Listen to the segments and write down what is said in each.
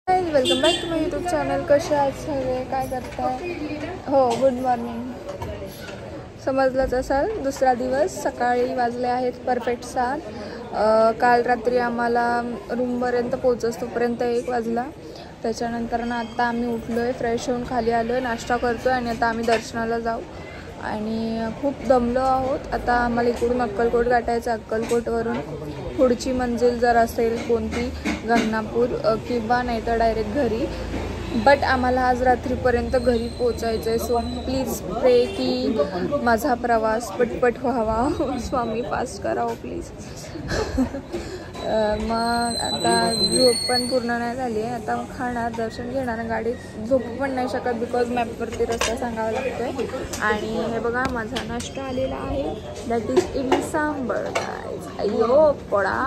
Welcome back to my YouTube channel. कसे आहात सगळे, काय करताय? हो, गुड मॉर्निंग. समजलंच असाल, दुसरा दिवस. सकाळी वाजले आहेत परफेक्ट 7. काल रात्री आम्हाला रूमपर्यंत पोहोचतोपर्यंत 1 वाजला. त्याच्यानंतर ना आता आम्ही उठलो आहे, फ्रेश होऊन खाली आलो आहे, नाश्ता करतो आहे आणि आता आम्ही दर्शनाला जाऊ. आणि खूप दमलो आहोत. आता आम्हाला इकडून अक्कलकोट गाठायचं. अक्कलकोटवरून पुढची मंजिल जर असेल कोणती, गंगनापूर किंवा नाही तर डायरेक्ट घरी. बट आम्हाला आज रात्रीपर्यंत घरी पोचायचं आहे. सो प्लीज प्रे की माझा प्रवास पटपट व्हावा. स्वामी फास्ट करावं प्लीज. मग आता झोप पण पूर्ण नाही झाली आहे. आता खाणार, दर्शन घेणार, गाडीत झोपू पण नाही शकत बिकॉज मॅपवरती रस्ता सांगावा लागतो आहे. आणि हे बघा माझा नाश्ता आलेला आहे, that is idli sambar guys. अय्यो पोळा,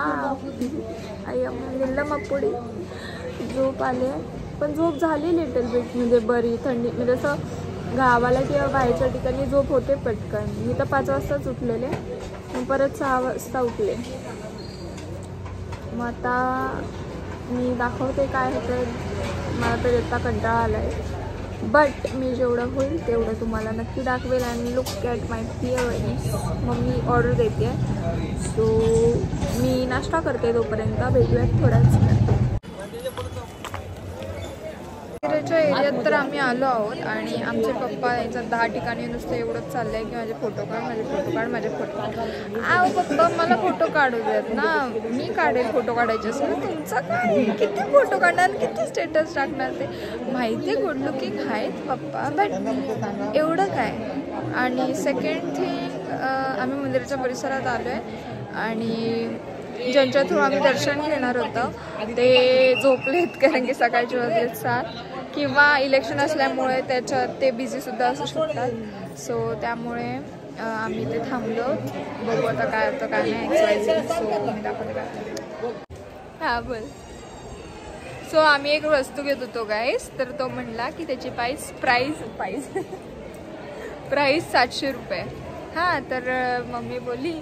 अय्यो निल्लम पोळी. झोप आले पण झोप झाली लिटल बिट, म्हणजे बरी. थंडी म्हणजे असं गावाला किंवा बाहेरच्या ठिकाणी झोप होते पटकन. मी तर 5 वाजताच उठलेले, मग परत 6 वाजता उठले. मग आता मी दाखवते काय होतं. मला तर इतका कंटाळा आला आहे, बट मी जेवढं होईल तेवढं तुम्हाला नक्की दाखवेल. आणि लुक ॲट माय पिअर्स. मग मी ऑर्डर देते. सो मी नाश्ता करते, तोपर्यंत भेटूयात थोड्याच वेळात. एरियात तर आम्ही आलो आहोत आणि आमचे पप्पा यांचं 10 ठिकाणी नुसतं एवढंच चाललं आहे की माझे फोटो काढ, माझे फोटो काढ, माझे फोटो काढ. आव पप्पा, मला फोटो काढू देत ना, मी काढेल. फोटो काढायचे असेल तुमचा काय, किती फोटो काढणार, किती स्टेटस टाकणार. ते माहिती आहे गुड लुकिंग आहेत पप्पा, बट एवढं काय. आणि सेकंड थिंग, आम्ही मंदिराच्या परिसरात आलो आहे आणि ज्यांच्या थ्रू आम्ही दर्शन घेणार होतं ते झोपलेत, कारण की सकाळचे वाजलेत 7. किंवा इलेक्शन असल्यामुळे त्याच्यात ते बिझीसुद्धा असू शकतात. सो त्यामुळे आम्ही ते थांबलो. बघू आता काय होतं काय नाही, XYZ. सो मी दाखवते काय. हां बोल. सो आम्ही एक वस्तू घेत होतो गाईस, तर तो म्हणला की त्याची प्राईस 700 रुपये. हां, तर मम्मी बोलली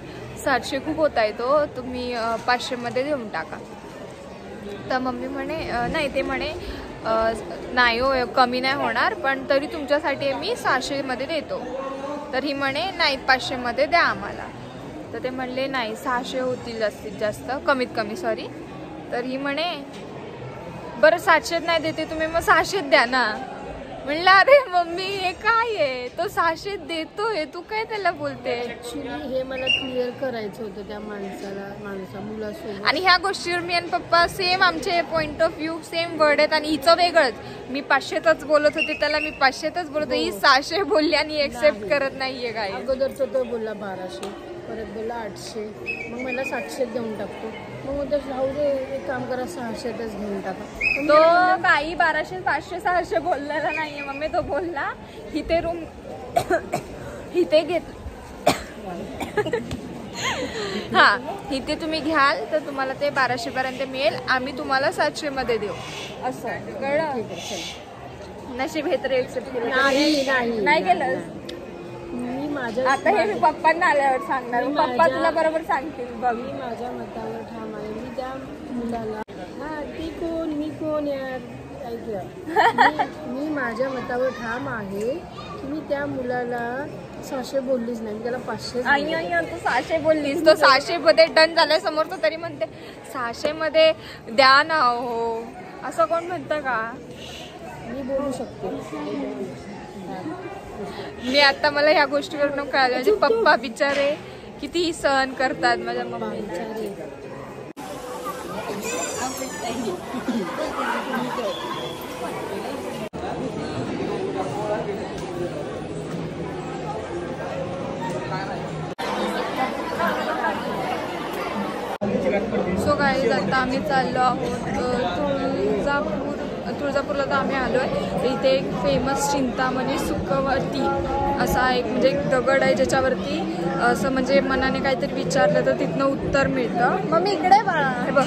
700 खूप होत आहे, तो तुम्ही 500मध्ये देऊन टाका. तर मम्मी म्हणे नाही, ते म्हणे नाही हो, कमी नाही होणार, पण तरी तुमच्यासाठी मी 600मध्ये देतो. तर ही म्हणे नाही 500मध्ये द्या आम्हाला. तर ते म्हणले नाही 600 होतील जास्तीत जास्त, कमीत कमी सॉरी. तर ही म्हणे बरं 700 नाही देते तुम्ही, मग 600 द्या ना. म्हणलं अरे मम्मी हे काय आहे, तो 600 देतोय, तू काय त्याला बोलते. ऍक्च्युली हे मला क्लिअर करायचं होतं त्या मुलासोबत. आणि ह्या गोष्टीवर मी आणि पप्पा सेम, आमचे point of view same word आहेत. आणि हिचं वेगळंच, मी 500च बोलत होते त्याला, मी 500च बोलत होते, ही 600 बोलली आणि एक्सेप्ट करत नाहीये. काय अगोदरचा तो बोलला 1200, परत बोलला 800, मग मला 700 देऊन टाकतो. मग उद्या राहू दे, एक काम करा 600च घेऊन टाका. तो काही 1200 500 600 बोललेला नाहीये मम्मी. तो बोलला इथे रूम इथे घेत हा इथे तुम्ही घ्याल तर तुम्हाला ते 1200 पर्यंत मिळेल, आम्ही तुम्हाला 700मध्ये देऊ, असं कळलं. नशीब हे तरी एक्सेप्ट केलं. नाही केलं. मी माझ्या आता हे मी पप्पांना आल्यावर सांगणार, पप्पा तुला बरोबर सांगतील. बघ, मी माझ्या मतावर ठाम आहे. मी त्या मुलाला ती कोण, मी कोण यार, मी माझ्या मतावर ठाम आहे की मी त्या मुलाला 600 बोललीच नाही, मी त्याला 500. तू 600 बोललीस, तो 600 मध्ये डन झालाय समोर. तो तरी म्हणते 600 मध्ये द्या ना हो, असं कोण म्हणतं का. मी बोलू शकते. मी आता मला ह्या गोष्टीवरून कळालं, म्हणजे पप्पा बिचारे किती सहन करतात माझ्या मम्मी. सो गाईज आता आम्ही चाललो आहोत तुळजापूरला. तर आम्ही आलो आहे. इथे एक फेमस चिंतामणी सुखवती असा एक म्हणजे एक दगड आहे, ज्याच्यावरती असं म्हणजे मनाने काहीतरी विचारलं तर तिथनं उत्तर मिळतं. मग मी इकडे बाळा हे बघ,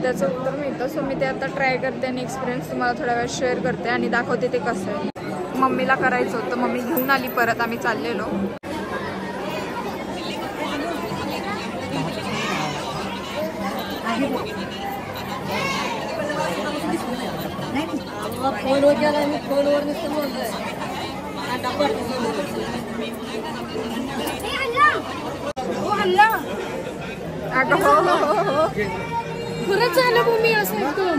त्याचं उत्तर मिळतं. सो मी ते आता ट्राय करते आणि एक्सपिरियन्स तुम्हाला थोड्या वेळ शेअर करते आणि दाखवते ते कसं आहे. मम्मीला करायचं होतं, मम्मी घेऊन आली परत, आम्ही चाललेलो. फोनवर गेला मी फोनवर नुसतं बोलतोय अगं हो हो हो हो खरंच झालं भूमी असं एकदम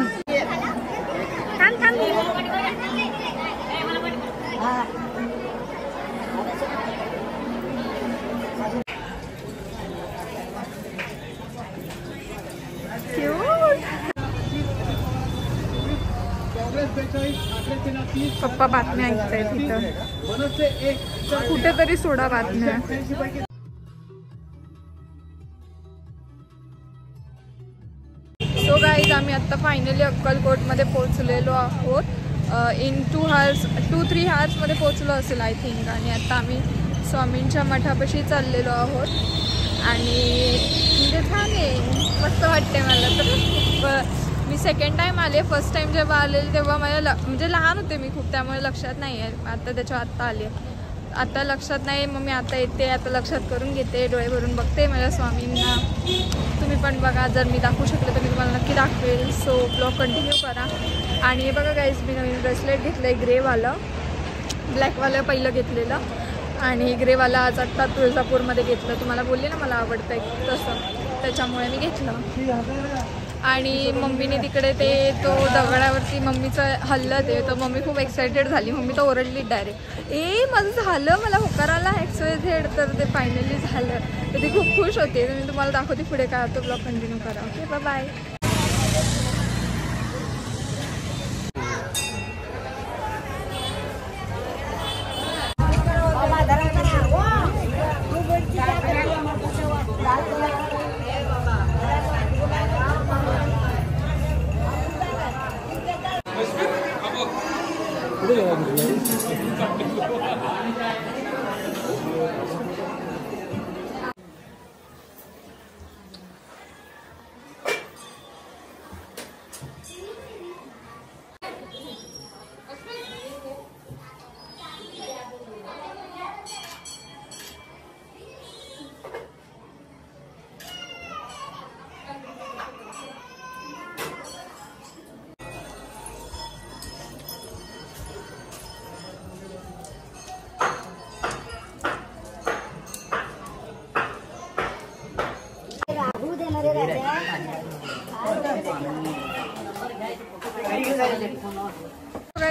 पप्पा बातम्या ऐकतायत तिथं कुठेतरी सोडा बातम्या. सो गाईज आम्ही आता फायनली अक्कलकोटमध्ये पोहोचलेलो आहोत. इन 2-3 hours पोहोचलो असेल आय थिंक. आणि आता आम्ही स्वामींच्या मठापाशी चाललेलो आहोत. आणि म्हणजे छान आहे, मस्त वाटते मला तर. मी सेकंड टाईम आले. फर्स्ट टाईम जेव्हा आलेली तेव्हा मला म्हणजे लहान होते मी खूप, त्यामुळे लक्षात नाही आहे. आता त्याच्यावर आत्ता आले, आता लक्षात नाही. मग मी आता येते, आता लक्षात करून घेते, डोळे भरून बघते माझ्या स्वामींना. तुम्ही पण बघा, जर मी दाखवू शकले तर मी तुम्हाला नक्की दाखवेल. सो ब्लॉग कंटिन्यू करा. आणि हे बघा गाईज, मी नवीन ब्रेसलेट घेतलं आहे ग्रेवालं. ब्लॅकवालं पहिलं घेतलेलं आणि ग्रेवाला आज आत्ता तुळजापूरमध्ये घेतलं. तुम्हाला बोलले ना मला आवडतं आहे तसं, त्याच्यामुळे मी घेतलं. आणि मम्मीने तिकडे तो दगडावरती मम्मीचं हल्लं ते, तर मम्मी खूप एक्सायटेड झाली. मम्मी तर ओरडली डायरेक्ट, माझं झालं, मला होकार आला XYZ. तर ते फायनली झालं, तर ती खूप खुश होते. तर मी तुम्हाला दाखवते पुढे काय होतं. ब्लॉग कंटिन्यू करा. Okay, bye.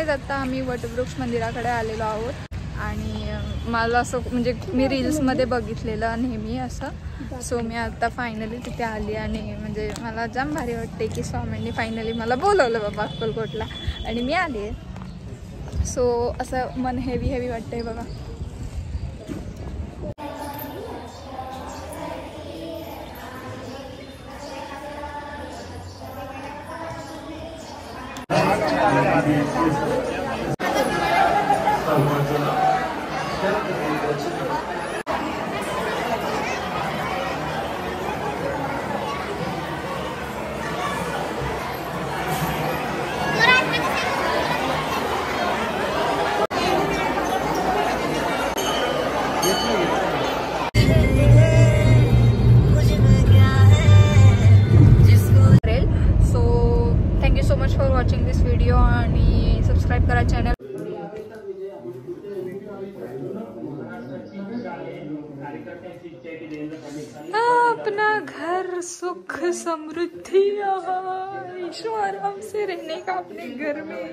आता आम्ही वटवृक्ष मंदिराकडे आलेलो आहोत. आणि मला असं म्हणजे मी रील्समध्ये बघितलेलं नेहमी असं. सो मी आता फायनली तिथे आली. आणि म्हणजे मला जाम भारी वाटते की स्वामींनी फायनली मला बोलवलं बाबा अक्कलकोटला आणि मी आली आहे. सो असं मन हेवी वाटतंय बघा. फॉर वॉचिंग दिस व्हिडिओ आणि सबस्क्राईब करा चॅनल. अपना घर सुख समृद्धि ईश्वर हमसे रहने का अपने घर में.